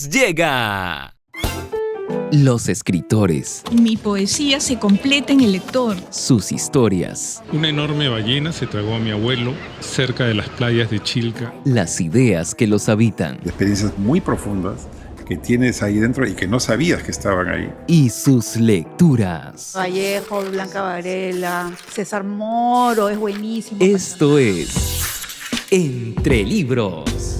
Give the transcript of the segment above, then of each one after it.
Llega los escritores. Mi poesía se completa en el lector. Sus historias. Una enorme ballena se tragó a mi abuelo cerca de las playas de Chilca. Las ideas que los habitan. Experiencias muy profundas que tienes ahí dentro y que no sabías que estaban ahí. Y sus lecturas. Vallejo, Blanca Varela, César Moro, es buenísimo. Esto es Entre Libros.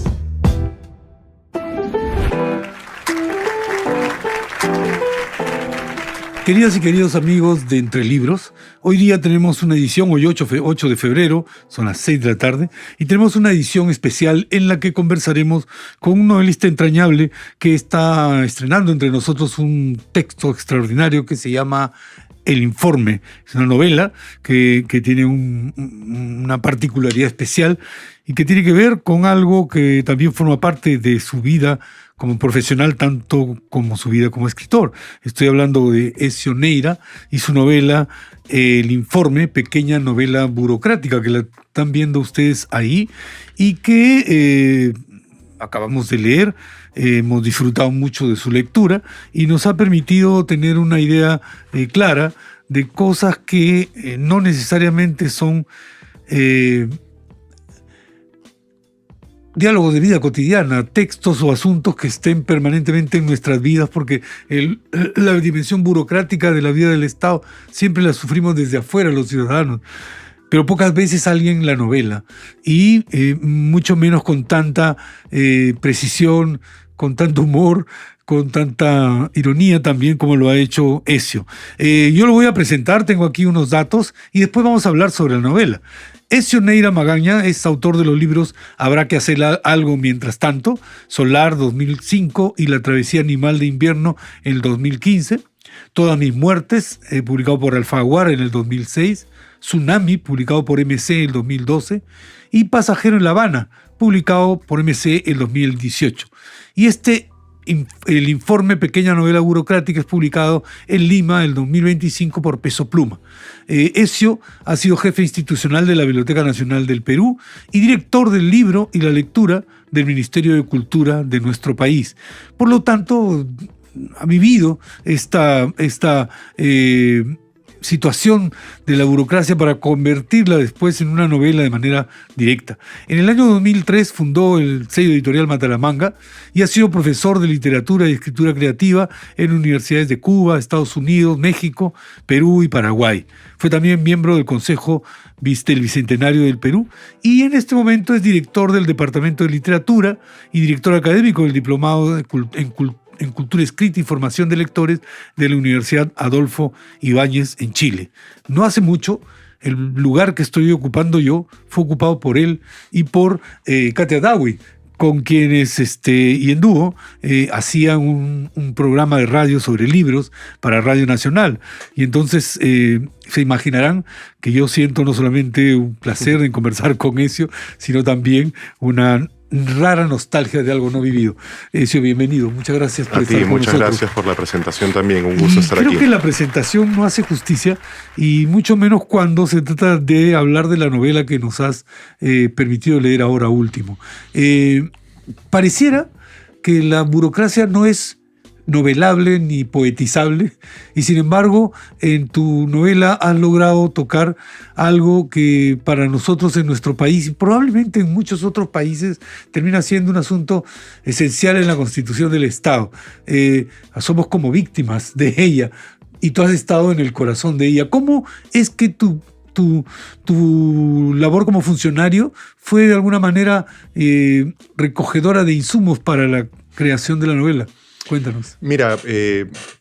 Queridas y queridos amigos de Entre Libros, hoy día tenemos una edición, hoy 8 de febrero, son las 6 de la tarde, y tenemos una edición especial en la que conversaremos con un novelista entrañable que está estrenando entre nosotros un texto extraordinario que se llama El Informe. Es una novela que tiene una particularidad especial y que tiene que ver con algo que también forma parte de su vida como profesional, tanto como su vida como escritor. Estoy hablando de Ezio Neira y su novela El Informe, pequeña novela burocrática, que la están viendo ustedes ahí y que acabamos de leer. Hemos disfrutado mucho de su lectura y nos ha permitido tener una idea clara de cosas que no necesariamente son diálogos de vida cotidiana, textos o asuntos que estén permanentemente en nuestras vidas, porque la dimensión burocrática de la vida del Estado siempre la sufrimos desde afuera los ciudadanos, pero pocas veces alguien la novela, y mucho menos con tanta precisión, con tanto humor, con tanta ironía también como lo ha hecho Ezio. Yo lo voy a presentar, tengo aquí unos datos, y después vamos a hablar sobre la novela. Ezio Neira Magaña es autor de los libros Habrá que hacer algo mientras tanto, Solar 2005 y La travesía animal de invierno en el 2015, Todas mis muertes, publicado por Alfaguara en el 2006, Tsunami, publicado por MC en el 2012, y Pasajero en La Habana, publicado por MC en el 2018. Y el informe Pequeña novela burocrática es publicado en Lima el 2025 por Peso Pluma. Ezio ha sido jefe institucional de la Biblioteca Nacional del Perú y director del libro y la lectura del Ministerio de Cultura de nuestro país. Por lo tanto, ha vivido esta situación de la burocracia para convertirla después en una novela de manera directa. En el año 2003 fundó el sello editorial Matalamanga y ha sido profesor de literatura y escritura creativa en universidades de Cuba, Estados Unidos, México, Perú y Paraguay. Fue también miembro del Consejo del Bicentenario del Perú y en este momento es director del Departamento de Literatura y director académico del Diplomado en Cultura Escrita y Formación de Lectores de la Universidad Adolfo Ibáñez en Chile. No hace mucho, el lugar que estoy ocupando yo fue ocupado por él y por Katia Dawi, con quienes y en dúo hacían un programa de radio sobre libros para Radio Nacional. Y entonces se imaginarán que yo siento no solamente un placer en conversar con Ezio, sino también una rara nostalgia de algo no vivido. Ezio, bienvenido. Muchas gracias por estar con nosotros. Muchas gracias por la presentación también. Un gusto estar aquí. Creo que la presentación no hace justicia y mucho menos cuando se trata de hablar de la novela que nos has permitido leer ahora último. Pareciera que la burocracia no es novelable ni poetizable y sin embargo en tu novela has logrado tocar algo que para nosotros en nuestro país y probablemente en muchos otros países termina siendo un asunto esencial en la constitución del Estado. Somos como víctimas de ella y tú has estado en el corazón de ella. ¿Cómo es que tu labor como funcionario fue de alguna manera recogedora de insumos para la creación de la novela? Cuéntanos. Mira,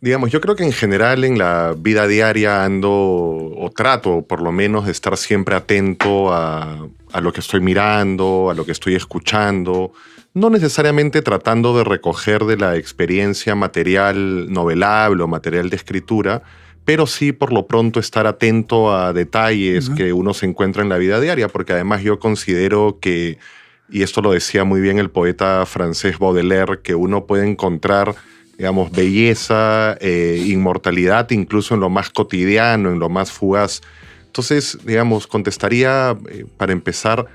digamos, yo creo que en general en la vida diaria ando, o trato por lo menos de estar siempre atento a lo que estoy mirando, a lo que estoy escuchando, no necesariamente tratando de recoger de la experiencia material novelable o material de escritura, pero sí por lo pronto estar atento a detalles que uno se encuentra en la vida diaria, porque además yo considero que, y esto lo decía muy bien el poeta francés Baudelaire, que uno puede encontrar, digamos, belleza, inmortalidad, incluso en lo más cotidiano, en lo más fugaz. Entonces, digamos, contestaría, para empezar,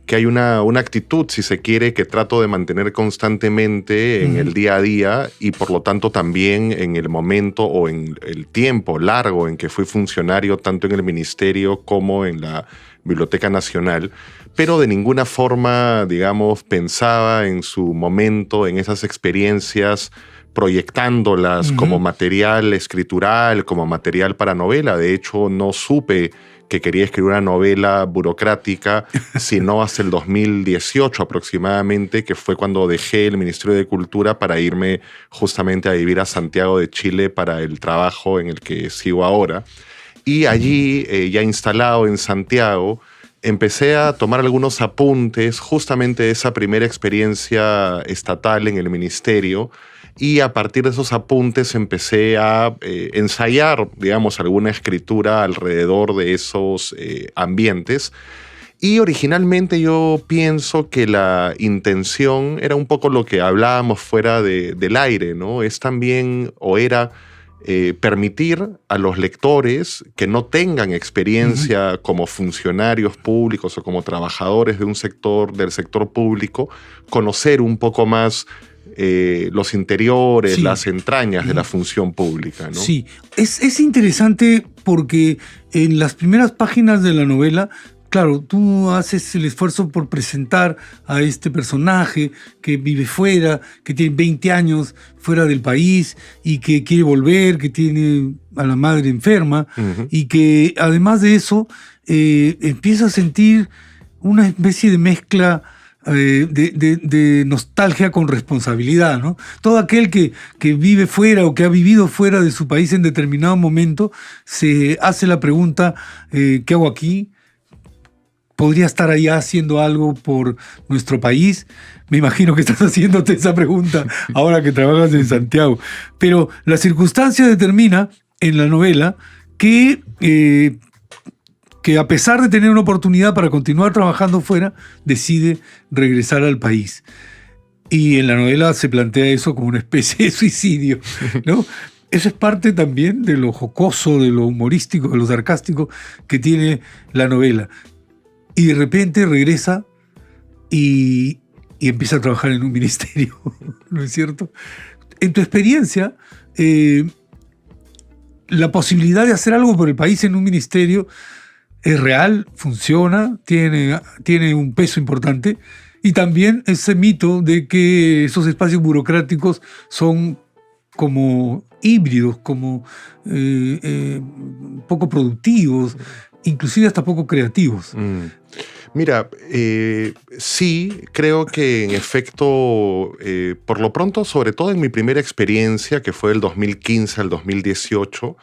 que hay una actitud, si se quiere, que trato de mantener constantemente en el día a día y por lo tanto también en el momento o en el tiempo largo en que fui funcionario tanto en el ministerio como en la Biblioteca Nacional, pero de ninguna forma, digamos, pensaba en su momento en esas experiencias proyectándolas como material escritural, como material para novela. De hecho, no supe que quería escribir una novela burocrática, sino hasta el 2018 aproximadamente, que fue cuando dejé el Ministerio de Cultura para irme justamente a vivir a Santiago de Chile para el trabajo en el que sigo ahora. Y allí, ya instalado en Santiago, empecé a tomar algunos apuntes justamente de esa primera experiencia estatal en el ministerio, y a partir de esos apuntes empecé a ensayar, digamos, alguna escritura alrededor de esos ambientes. Y originalmente yo pienso que la intención era un poco lo que hablábamos fuera del aire, ¿no? Es también, o era, permitir a los lectores que no tengan experiencia como funcionarios públicos o como trabajadores de del sector público, conocer un poco más los interiores, las entrañas de la función pública, ¿no? Sí, es interesante porque en las primeras páginas de la novela, claro, tú haces el esfuerzo por presentar a este personaje que vive fuera, que tiene 20 años fuera del país y que quiere volver, que tiene a la madre enferma y que además de eso empieza a sentir una especie de mezcla de nostalgia con responsabilidad, ¿no? Todo aquel que vive fuera o que ha vivido fuera de su país en determinado momento se hace la pregunta, ¿qué hago aquí? ¿Podría estar allá haciendo algo por nuestro país? Me imagino que estás haciéndote esa pregunta ahora que trabajas en Santiago. Pero la circunstancia determina en la novela que a pesar de tener una oportunidad para continuar trabajando fuera, decide regresar al país. Y en la novela se plantea eso como una especie de suicidio, ¿no? Eso es parte también de lo jocoso, de lo humorístico, de lo sarcástico que tiene la novela. Y de repente regresa y empieza a trabajar en un ministerio, ¿no es cierto? En tu experiencia, la posibilidad de hacer algo por el país en un ministerio es real, funciona, tiene un peso importante, y también ese mito de que esos espacios burocráticos son como híbridos, como poco productivos, inclusive hasta poco creativos. Mira, sí, creo que en efecto, por lo pronto, sobre todo en mi primera experiencia, que fue del 2015 al 2018,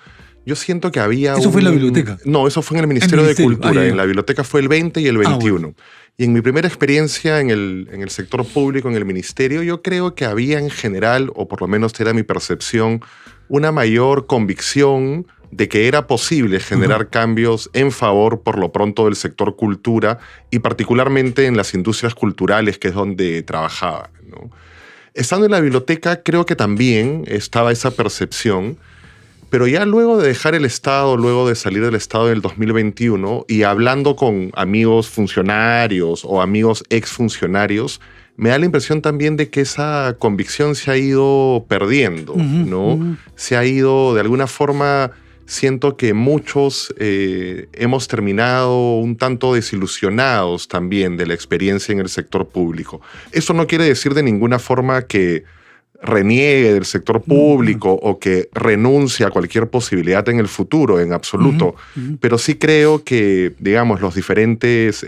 yo siento que había ¿Eso fue en la biblioteca? No, eso fue en el Ministerio de Cultura. En la biblioteca fue el 20 y el 21. Bueno. Y en mi primera experiencia en el sector público, en el ministerio, yo creo que había en general, o por lo menos era mi percepción, una mayor convicción de que era posible generar cambios en favor, por lo pronto, del sector cultura y particularmente en las industrias culturales, que es donde trabajaba, ¿no? Estando en la biblioteca, creo que también estaba esa percepción, pero ya luego de dejar el Estado, luego de salir del Estado en el 2021 y hablando con amigos funcionarios o amigos exfuncionarios, me da la impresión también de que esa convicción se ha ido perdiendo, ¿no? Se ha ido, de alguna forma, siento que muchos hemos terminado un tanto desilusionados también de la experiencia en el sector público. Eso no quiere decir de ninguna forma que reniegue del sector público o que renuncie a cualquier posibilidad en el futuro, en absoluto. Pero sí creo que, digamos, los diferentes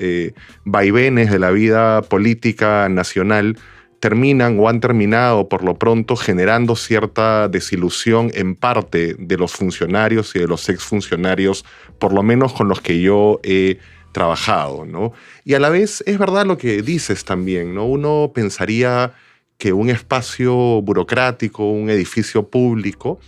vaivenes de la vida política nacional terminan o han terminado por lo pronto generando cierta desilusión en parte de los funcionarios y de los exfuncionarios, por lo menos con los que yo he trabajado, ¿no? Y a la vez es verdad lo que dices también, ¿no? Uno pensaría que un espacio burocrático, un edificio público,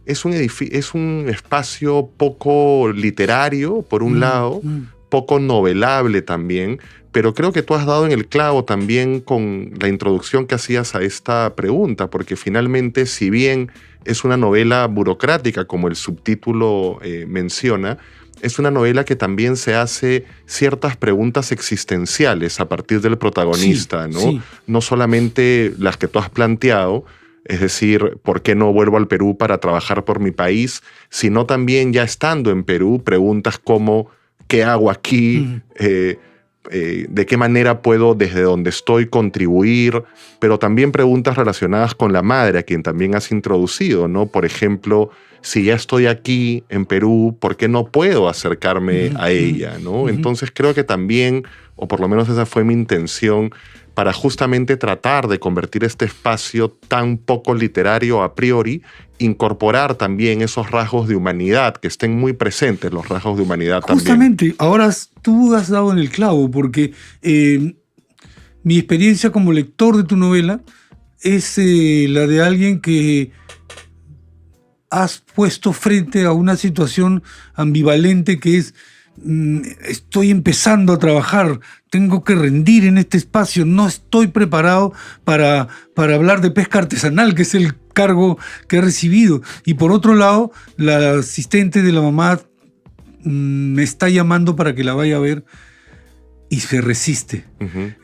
es un espacio poco literario, por un lado, poco novelable también, pero creo que tú has dado en el clavo también con la introducción que hacías a esta pregunta, porque finalmente, si bien es una novela burocrática, como el subtítulo menciona, es una novela que también se hace ciertas preguntas existenciales a partir del protagonista, Sí, ¿no? sí. No solamente las que tú has planteado, es decir, ¿por qué no vuelvo al Perú para trabajar por mi país? Sino también ya estando en Perú, preguntas como ¿qué hago aquí? ¿De qué manera puedo desde donde estoy contribuir? Pero también preguntas relacionadas con la madre, a quien también has introducido, ¿no? Por ejemplo, si ya estoy aquí en Perú, ¿por qué no puedo acercarme a ella, ¿no? Entonces creo que también, o por lo menos esa fue mi intención, para justamente tratar de convertir este espacio tan poco literario a priori, incorporar también esos rasgos de humanidad, que estén muy presentes los rasgos de humanidad también. Justamente, ahora tú has dado en el clavo, porque mi experiencia como lector de tu novela es la de alguien que has puesto frente a una situación ambivalente que es estoy empezando a trabajar, tengo que rendir en este espacio, no estoy preparado para hablar de pesca artesanal, que es el cargo que he recibido. Y por otro lado, la asistente de la mamá me está llamando para que la vaya a ver y se resiste.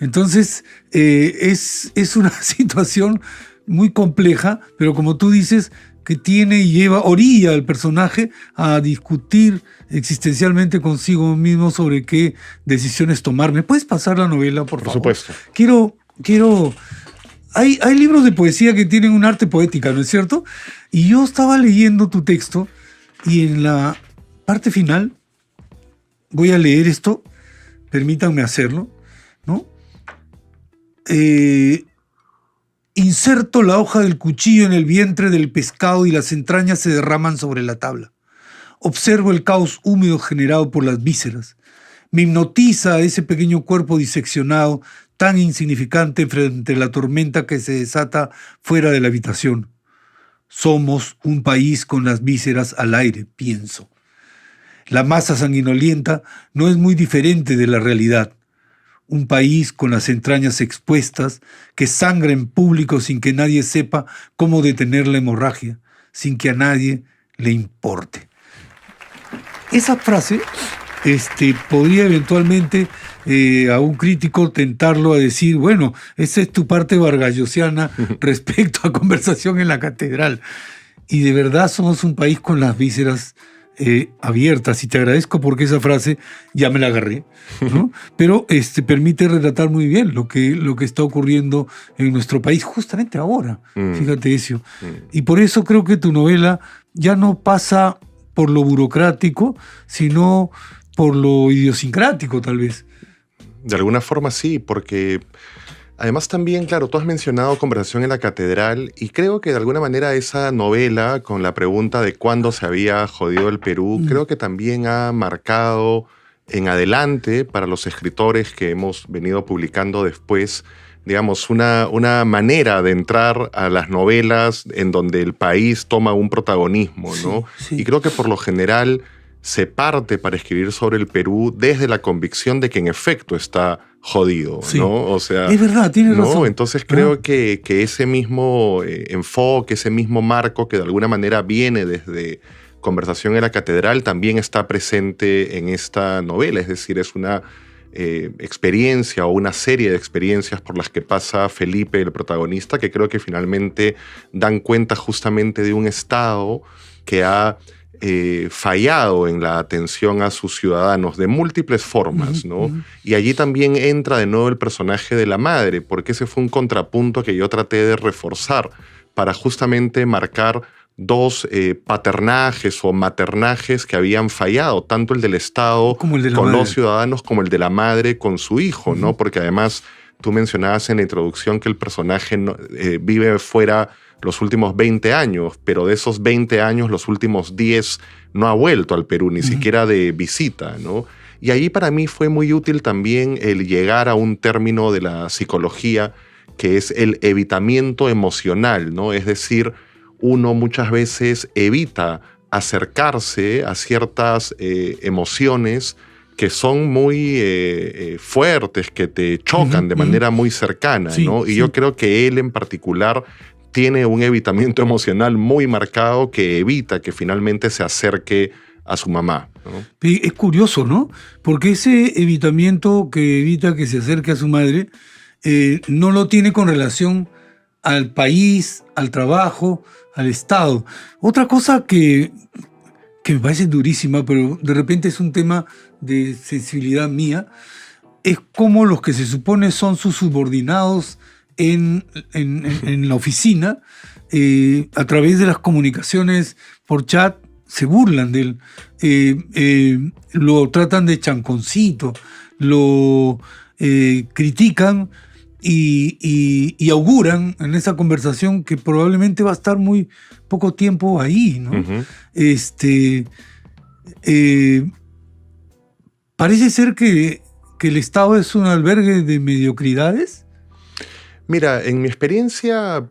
Entonces, es una situación muy compleja, pero como tú dices, que tiene y lleva orilla al personaje a discutir existencialmente consigo mismo sobre qué decisiones tomar. ¿Me puedes pasar la novela, por favor? Por supuesto. Quiero... Hay libros de poesía que tienen un arte poética, ¿no es cierto? Y yo estaba leyendo tu texto y en la parte final voy a leer esto, permítanme hacerlo, ¿no? Inserto la hoja del cuchillo en el vientre del pescado y las entrañas se derraman sobre la tabla. Observo el caos húmedo generado por las vísceras. Me hipnotiza ese pequeño cuerpo diseccionado, tan insignificante frente a la tormenta que se desata fuera de la habitación. Somos un país con las vísceras al aire, pienso. La masa sanguinolienta no es muy diferente de la realidad. Un país con las entrañas expuestas, que sangra en público sin que nadie sepa cómo detener la hemorragia, sin que a nadie le importe. Esa frase podría eventualmente a un crítico tentarlo a decir, bueno, esa es tu parte vargallosiana respecto a Conversación en la Catedral. Y de verdad somos un país con las vísceras abiertas, y te agradezco porque esa frase ya me la agarré, ¿no? Pero permite relatar muy bien lo que está ocurriendo en nuestro país justamente ahora. Fíjate eso. Y por eso creo que tu novela ya no pasa por lo burocrático, sino por lo idiosincrático, tal vez. De alguna forma sí, porque además también, claro, tú has mencionado Conversación en la Catedral y creo que de alguna manera esa novela, con la pregunta de cuándo se había jodido el Perú, creo que también ha marcado en adelante para los escritores que hemos venido publicando después, digamos, una manera de entrar a las novelas en donde el país toma un protagonismo, ¿no? Sí. Y creo que por lo general se parte para escribir sobre el Perú desde la convicción de que en efecto está jodido, sí, ¿no? O sea, es verdad, tienes razón. Entonces creo que ese mismo enfoque, ese mismo marco que de alguna manera viene desde Conversación en la Catedral también está presente en esta novela. Es decir, es una experiencia o una serie de experiencias por las que pasa Felipe, el protagonista, que creo que finalmente dan cuenta justamente de un Estado que ha fallado en la atención a sus ciudadanos de múltiples formas, ¿no? Y allí también entra de nuevo el personaje de la madre, porque ese fue un contrapunto que yo traté de reforzar para justamente marcar dos paternajes o maternajes que habían fallado, tanto el del Estado como el de con madre, los ciudadanos como el de la madre con su hijo, ¿no? Porque además tú mencionabas en la introducción que el personaje vive fuera los últimos 20 años, pero de esos 20 años, los últimos 10 no ha vuelto al Perú, ni siquiera de visita, ¿no? Y ahí para mí fue muy útil también el llegar a un término de la psicología que es el evitamiento emocional, ¿no? Es decir, uno muchas veces evita acercarse a ciertas emociones que son muy fuertes, que te chocan de manera muy cercana, ¿no? Y yo creo que él en particular tiene un evitamiento emocional muy marcado que evita que finalmente se acerque a su mamá. ¿no? Es curioso, ¿no? Porque ese evitamiento que evita que se acerque a su madre no lo tiene con relación al país, al trabajo, al Estado. Otra cosa que me parece durísima, pero de repente es un tema de sensibilidad mía, es cómo los que se supone son sus subordinados en la oficina, a través de las comunicaciones por chat, se burlan de él, lo tratan de chanconcito, lo critican y auguran en esa conversación que probablemente va a estar muy poco tiempo ahí, ¿no? Uh-huh. Parece ser que el Estado es un albergue de mediocridades. Mira, en mi experiencia,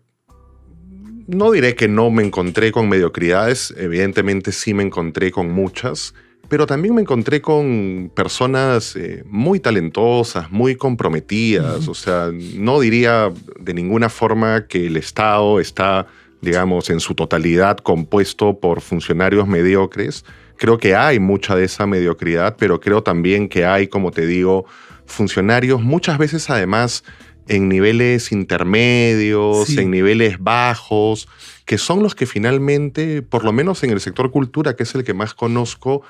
no diré que no me encontré con mediocridades, evidentemente sí me encontré con muchas, pero también me encontré con personas muy talentosas, muy comprometidas. O sea, no diría de ninguna forma que el Estado está, digamos, en su totalidad compuesto por funcionarios mediocres. Creo que hay mucha de esa mediocridad, pero creo también que hay, como te digo, funcionarios muchas veces además en niveles intermedios, Sí. en niveles bajos, que son los que finalmente, por lo menos en el sector cultura, que es el que más conozco,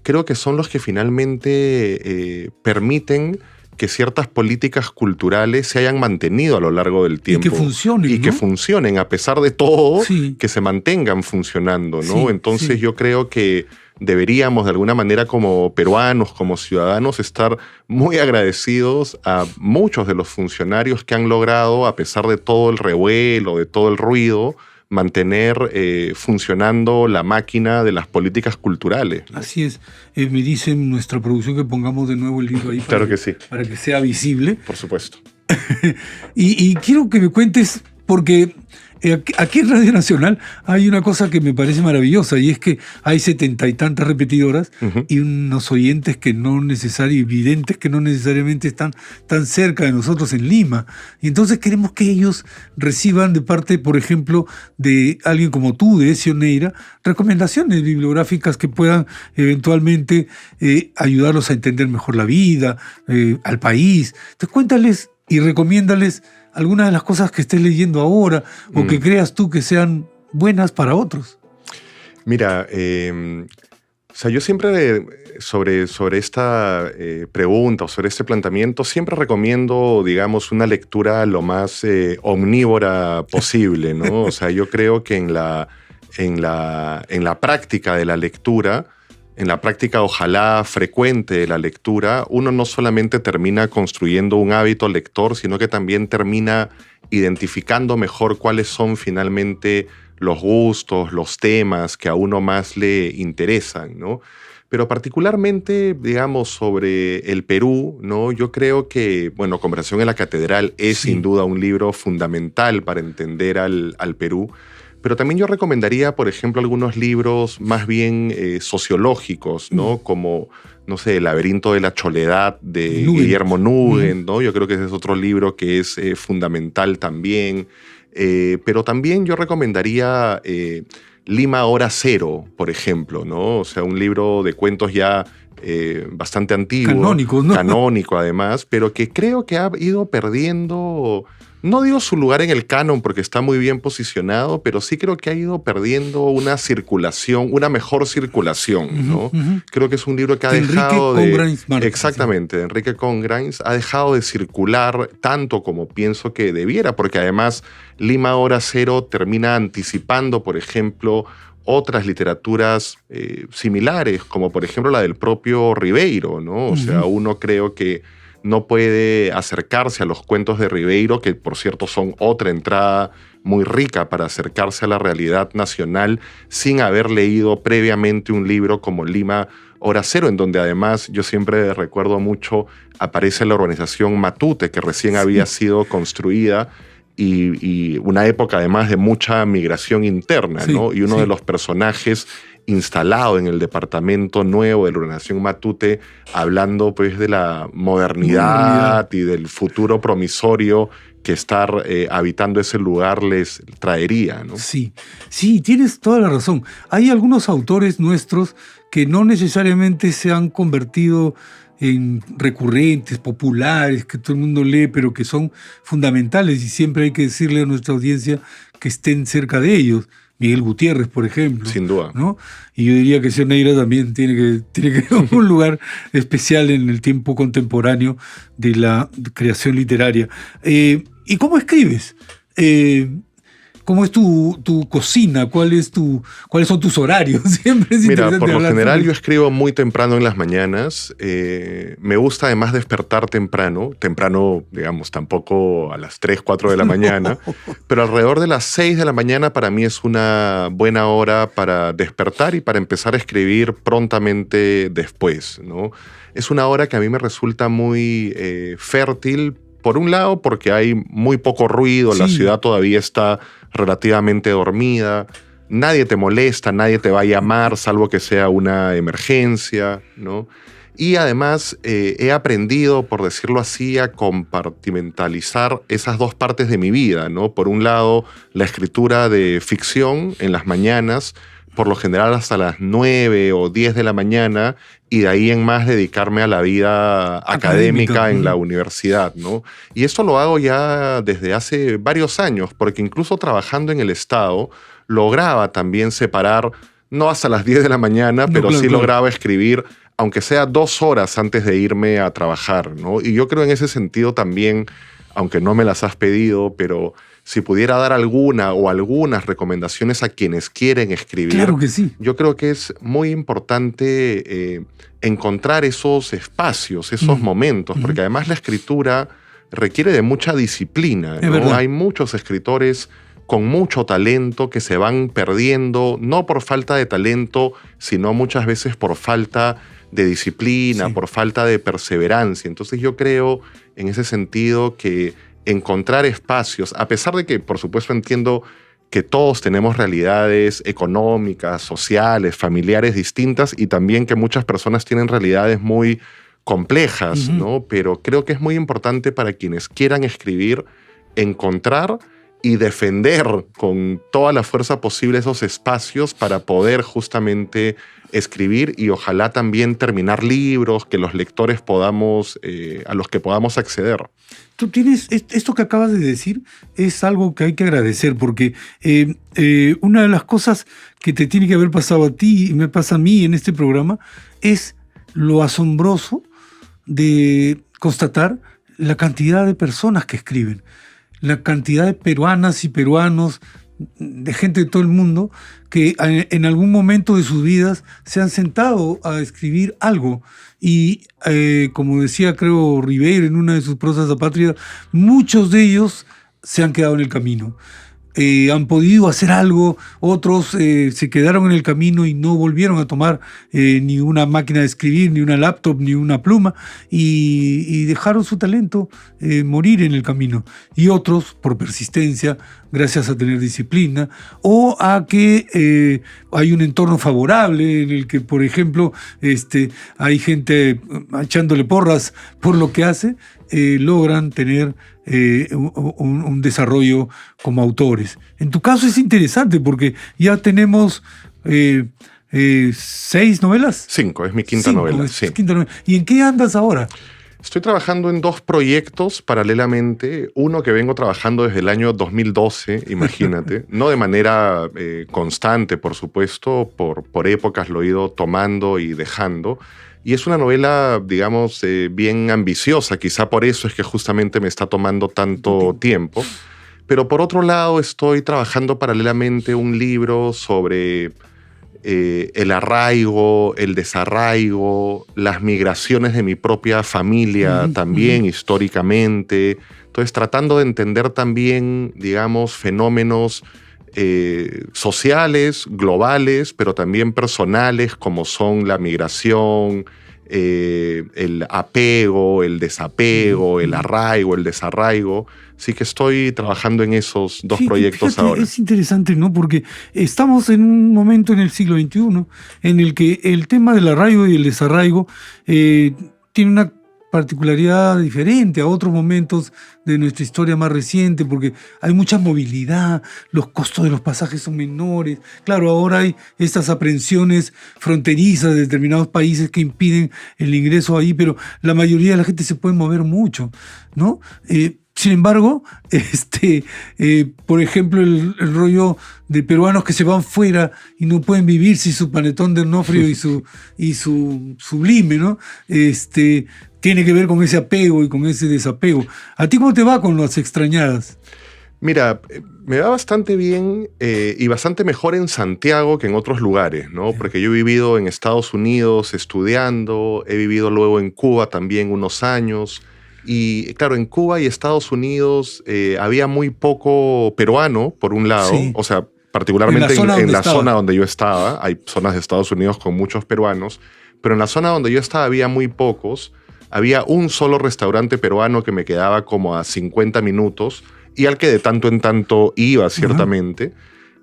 creo que son los que finalmente permiten que ciertas políticas culturales se hayan mantenido a lo largo del tiempo. Y que funcionen, Y que ¿no? funcionen, a pesar de todo, Sí. que se mantengan funcionando, ¿no? Sí, Entonces sí. yo creo que deberíamos de alguna manera como peruanos, como ciudadanos, estar muy agradecidos a muchos de los funcionarios que han logrado, a pesar de todo el revuelo, de todo el ruido, mantener funcionando la máquina de las políticas culturales. Así es. Me dicen nuestra producción que pongamos de nuevo el libro ahí Claro que sí. para que sea visible. Por supuesto. Y quiero que me cuentes, porque aquí en Radio Nacional hay una cosa que me parece maravillosa, y es que hay 70 y tantas repetidoras Ujú. y unos oyentes que no necesariamente, videntes que no necesariamente están tan cerca de nosotros en Lima. Y entonces queremos que ellos reciban de parte, por ejemplo, de alguien como tú, de Ezio Neira, recomendaciones bibliográficas que puedan eventualmente ayudarlos a entender mejor la vida, al país. Entonces cuéntales y recomiéndales algunas de las cosas que estés leyendo ahora o que creas tú que sean buenas para otros. Mira, o sea, yo siempre sobre esta pregunta o sobre este planteamiento, siempre recomiendo, digamos, una lectura lo más omnívora posible, ¿no? O sea, yo creo que en la práctica de la lectura, en la práctica ojalá frecuente de la lectura, uno no solamente termina construyendo un hábito lector, sino que también termina identificando mejor cuáles son finalmente los gustos, los temas que a uno más le interesan, ¿no? Pero particularmente, digamos, sobre el Perú, ¿no? Yo creo que, bueno, Conversación en la Catedral es Sí. sin duda un libro fundamental para entender al Perú. Pero también yo recomendaría, por ejemplo, algunos libros más bien sociológicos, ¿no? Como, no sé, El laberinto de la Choledad de Nugent. Guillermo Nugent, ¿no? Yo creo que ese es otro libro que es fundamental también. Pero también yo recomendaría Lima Hora Cero, por ejemplo, ¿no? O sea, un libro de cuentos ya bastante antiguo. Canónico, ¿no? Canónico, además, pero que creo que ha ido perdiendo... No digo su lugar en el canon porque está muy bien posicionado, pero sí creo que ha ido perdiendo una circulación, una mejor circulación, ¿no? Ujú. Creo que es un libro que ha Enrique dejado de... Congrains Márquez, Exactamente, de Enrique Congrains ha dejado de circular tanto como pienso que debiera, porque además Lima Hora Cero termina anticipando, por ejemplo, otras literaturas similares, como por ejemplo la del propio Ribeiro, ¿no? O sea, uno creo que no puede acercarse a los cuentos de Ribeiro, que por cierto son otra entrada muy rica para acercarse a la realidad nacional, sin haber leído previamente un libro como Lima Hora Cero, en donde además yo siempre recuerdo mucho, aparece la organización Matute, que recién había sido construida, y una época además de mucha migración interna, Sí, ¿no? Y uno sí. de los personajes instalado en el departamento nuevo de la organización Matute, hablando pues de la modernidad y del futuro promisorio que estar habitando ese lugar les traería, ¿no? Sí, sí, tienes toda la razón. Hay algunos autores nuestros que no necesariamente se han convertido en recurrentes, populares, que todo el mundo lee, pero que son fundamentales y siempre hay que decirle a nuestra audiencia que estén cerca de ellos. Miguel Gutiérrez, por ejemplo. Sin duda. ¿No? Y yo diría que Sioneira también tiene que un lugar especial en el tiempo contemporáneo de la creación literaria. ¿Y cómo escribes? ¿Cómo es tu cocina? ¿Cuáles son tus horarios? Siempre es Mira, interesante por lo hablar general sobre yo escribo muy temprano en las mañanas. Me gusta además despertar temprano, digamos, tampoco a las 3, 4 de la mañana, pero alrededor de las 6 de la mañana para mí es una buena hora para despertar y para empezar a escribir prontamente después, ¿no? Es una hora que a mí me resulta muy fértil. Por un lado, porque hay muy poco ruido, la ciudad todavía está relativamente dormida, nadie te molesta, nadie te va a llamar, salvo que sea una emergencia, ¿no? Y además he aprendido, por decirlo así, a compartimentalizar esas dos partes de mi vida, ¿no? Por un lado, la escritura de ficción en las mañanas, por lo general hasta las 9 o 10 de la mañana, y de ahí en más dedicarme a la vida académica en la universidad, ¿no? Y esto lo hago ya desde hace varios años, porque incluso trabajando en el Estado, lograba también separar, no hasta las 10 de la mañana, pero sí lograba escribir, aunque sea 2 horas antes de irme a trabajar, ¿no? Y yo creo en ese sentido también, aunque no me las has pedido, pero si pudiera dar alguna o algunas recomendaciones a quienes quieren escribir, claro que sí. Yo creo que es muy importante encontrar esos espacios, esos momentos, porque además la escritura requiere de mucha disciplina, ¿no? Hay muchos escritores con mucho talento que se van perdiendo, no por falta de talento, sino muchas veces por falta de disciplina, por falta de perseverancia. Entonces yo creo en ese sentido que encontrar espacios, a pesar de que, por supuesto, entiendo que todos tenemos realidades económicas, sociales, familiares distintas y también que muchas personas tienen realidades muy complejas, ¿no? Pero creo que es muy importante para quienes quieran escribir encontrar y defender con toda la fuerza posible esos espacios para poder justamente escribir y ojalá también terminar libros que los lectores podamos, a los que podamos acceder. Tú tienes, esto que acabas de decir es algo que hay que agradecer porque una de las cosas que te tiene que haber pasado a ti y me pasa a mí en este programa es lo asombroso de constatar la cantidad de personas que escriben, la cantidad de peruanas y peruanos, de gente de todo el mundo, que en algún momento de sus vidas se han sentado a escribir algo. Y como decía, creo, Ribeiro en una de sus prosas apátridas, muchos de ellos se han quedado en el camino. Han podido hacer algo, otros se quedaron en el camino y no volvieron a tomar ni una máquina de escribir, ni una laptop, ni una pluma, y dejaron su talento morir en el camino. Y otros, por persistencia, gracias a tener disciplina, o a que hay un entorno favorable en el que, por ejemplo, hay gente echándole porras por lo que hace, logran tener un desarrollo como autores. En tu caso es interesante porque ya tenemos 6 novelas. 5, es mi quinta novela. Sí. Quinta novela. ¿Y en qué andas ahora? Estoy trabajando en 2 proyectos paralelamente. Uno que vengo trabajando desde el año 2012, imagínate. No de manera constante, por supuesto. Por épocas lo he ido tomando y dejando. Y es una novela, digamos, bien ambiciosa. Quizá por eso es que justamente me está tomando tanto tiempo. Pero por otro lado, estoy trabajando paralelamente un libro sobre el arraigo, el desarraigo, las migraciones de mi propia familia también históricamente. Entonces, tratando de entender también, digamos, fenómenos sociales, globales, pero también personales, como son la migración, el apego, el desapego, el arraigo, el desarraigo. Sí que estoy trabajando en esos 2 proyectos ahora. Es interesante, ¿no? Porque estamos en un momento en el siglo XXI en el que el tema del arraigo y el desarraigo tiene una particularidad diferente a otros momentos de nuestra historia más reciente, porque hay mucha movilidad, los costos de los pasajes son menores. Claro, ahora hay estas aprehensiones fronterizas de determinados países que impiden el ingreso ahí, pero la mayoría de la gente se puede mover mucho, ¿no? Sin embargo, por ejemplo, el rollo de peruanos que se van fuera y no pueden vivir sin su panetón de Onofrio y su Sublime, ¿no? Tiene que ver con ese apego y con ese desapego. ¿A ti cómo te va con las extrañadas? Mira, me va bastante bien y bastante mejor en Santiago que en otros lugares, ¿no? Porque yo he vivido en Estados Unidos estudiando, he vivido luego en Cuba también unos años. Y claro, en Cuba y Estados Unidos había muy poco peruano, por un lado, Sí. o sea, particularmente En la zona donde yo estaba. Hay zonas de Estados Unidos con muchos peruanos, pero en la zona donde yo estaba había muy pocos. Había un solo restaurante peruano que me quedaba como a 50 minutos y al que de tanto en tanto iba, ciertamente.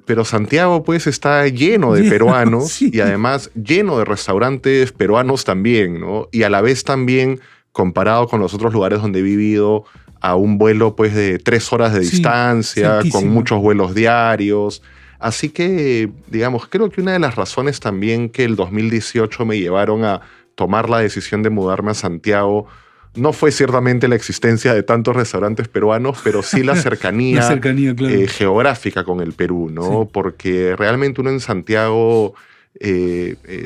Pero Santiago, pues, está lleno de peruanos Sí. y además lleno de restaurantes peruanos también, ¿no? Y a la vez también, comparado con los otros lugares donde he vivido, a un vuelo, pues, de 3 horas de Sí, distancia, cerquísimo. con muchos vuelos diarios. Así que, digamos, creo que una de las razones también que el 2018 me llevaron a tomar la decisión de mudarme a Santiago no fue ciertamente la existencia de tantos restaurantes peruanos, pero sí la cercanía, La cercanía, claro. geográfica con el Perú, ¿no? Sí. Porque realmente uno en Santiago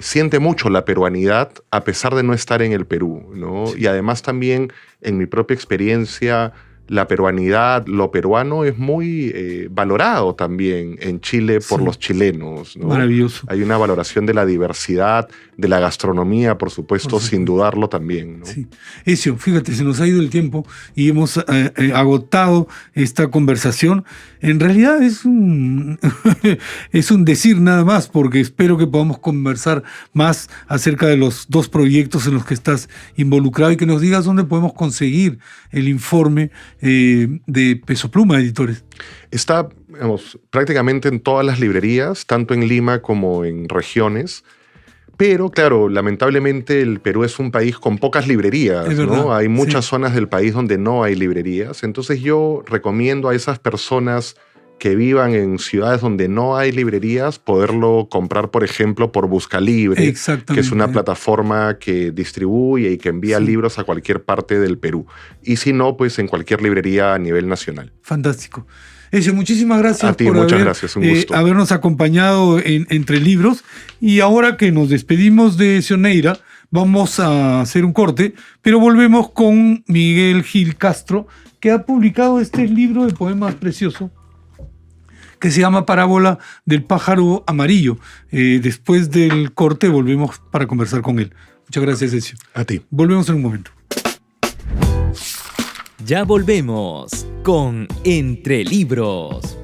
siente mucho la peruanidad a pesar de no estar en el Perú, ¿no? Sí. Y además también en mi propia experiencia, la peruanidad, lo peruano es muy valorado también en Chile por Sí. los chilenos, ¿no? Maravilloso. Hay una valoración de la diversidad, de la gastronomía, por supuesto, sin dudarlo también, ¿no? Sí. Ezio, fíjate, se nos ha ido el tiempo y hemos agotado esta conversación. En realidad es un, es un decir nada más, porque espero que podamos conversar más acerca de los 2 proyectos en los que estás involucrado y que nos digas dónde podemos conseguir el informe de Peso Pluma Editores. Está, digamos, prácticamente en todas las librerías, tanto en Lima como en regiones. Pero, claro, lamentablemente el Perú es un país con pocas librerías, Es verdad, ¿no? Hay muchas sí. zonas del país donde no hay librerías. Entonces yo recomiendo a esas personas que vivan en ciudades donde no hay librerías poderlo comprar, por ejemplo, por Buscalibre, Exactamente. que es una plataforma que distribuye y que envía Sí. libros a cualquier parte del Perú. Y si no, pues en cualquier librería a nivel nacional. Fantástico. Ezio, muchísimas gracias A ti, por muchas gracias, un gusto. habernos acompañado Entre Libros. Y ahora que nos despedimos de Cioneira, vamos a hacer un corte, pero volvemos con Miguel Gil Castro, que ha publicado este libro de poemas precioso que se llama Parábola del pájaro amarillo. Después del corte volvemos para conversar con él. Muchas gracias, Ezio. A ti. Volvemos en un momento. Ya volvemos con Entre Libros.